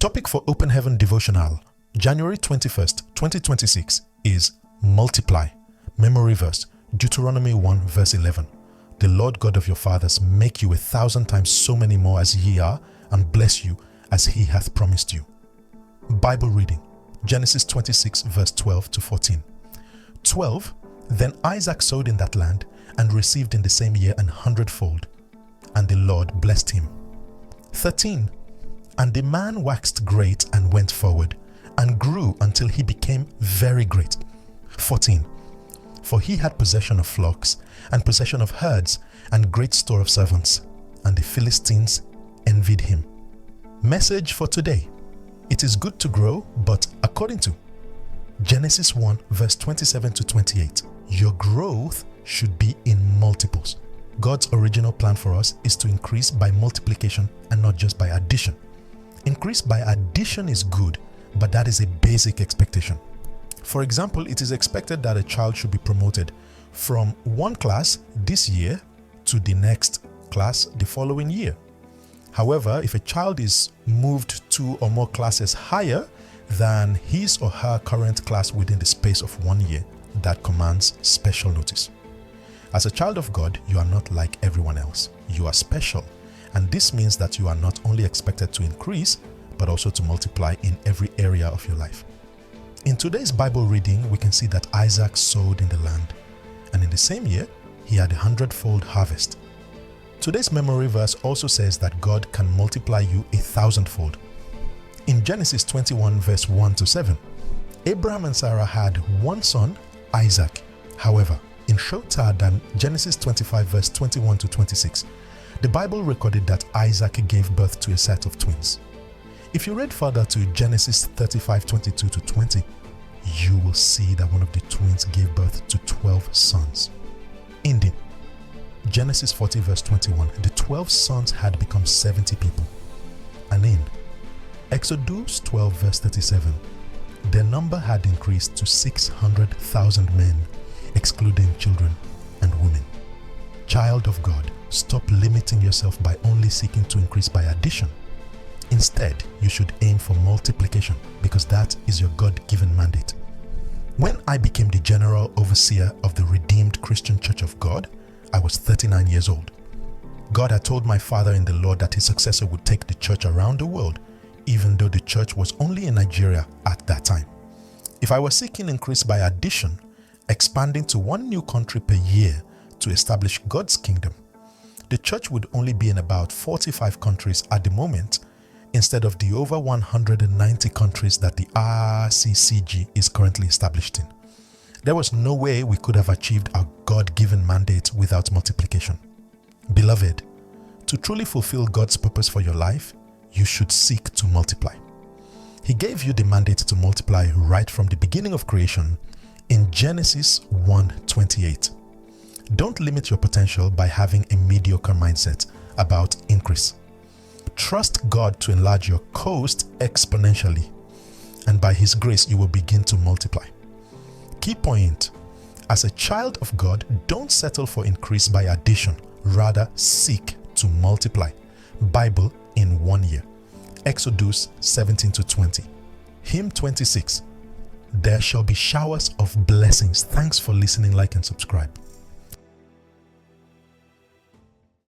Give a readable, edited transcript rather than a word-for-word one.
topic for Open Heaven Devotional, January 21st, 2026 is multiply. Memory verse, Deuteronomy 1 verse 11. The Lord God of your fathers make you 1,000 times so many more as ye are, and bless you as he hath promised you. Bible reading, Genesis 26 verse 12 to 14. 12. Then Isaac sowed in that land, and received in the same year 100fold, and the Lord blessed him. 13. And the man waxed great and went forward, and grew until he became very great. 14. For he had possession of flocks, and possession of herds, and great store of servants, and the Philistines envied him. Message for today: it is good to grow, but according to Genesis 1 verse 27 to 28, your growth should be in multiples. God's original plan for us is to increase by multiplication and not just by addition. Increase by addition is good, but that is a basic expectation. For example, it is expected that a child should be promoted from one class this year to the next class the following year. However, if a child is moved 2 or more classes higher than his or her current class within the space of 1 year, that commands special notice. As a child of God, you are not like everyone else. You are special, and this means that you are not only expected to increase, but also to multiply in every area of your life. In today's Bible reading, we can see that Isaac sowed in the land, and in the same year, he had 100fold harvest. Today's memory verse also says that God can multiply you 1,000fold. In Genesis 21 verse 1 to 7, Abraham and Sarah had one son, Isaac. However, in shorter than Genesis 25 verse 21 to 26, the Bible recorded that Isaac gave birth to a set of twins. If you read further to Genesis 35 22 to 20, you will see that one of the twins gave birth to 12 sons. Ending, Genesis 40 verse 21, the 12 sons had become 70 people. And in Exodus 12 verse 37, their number had increased to 600,000 men, excluding children and women. Child of God, stop limiting yourself by only seeking to increase by addition. Instead, you should aim for multiplication, because that is your God-given mandate. When I became the general overseer of the Redeemed Christian Church of God, I was 39 years old. God had told my father in the Lord that his successor would take the church around the world, even though the church was only in Nigeria at that time. If I was seeking increase by addition, expanding to one new country per year to establish God's kingdom, the church would only be in about 45 countries at the moment, instead of the over 190 countries that the RCCG is currently established in. There was no way we could have achieved our God-given mandate without multiplication. Beloved, to truly fulfill God's purpose for your life, you should seek to multiply. He gave you the mandate to multiply right from the beginning of creation in Genesis 1:28. Don't limit your potential by having a mediocre mindset about increase. Trust God to enlarge your coast exponentially, and by His grace you will begin to multiply. Key point: as a child of God, don't settle for increase by addition, rather seek to multiply. Bible in 1 year. Exodus 17 to 20. Hymn 26. There shall be showers of blessings. Thanks for listening, like and subscribe.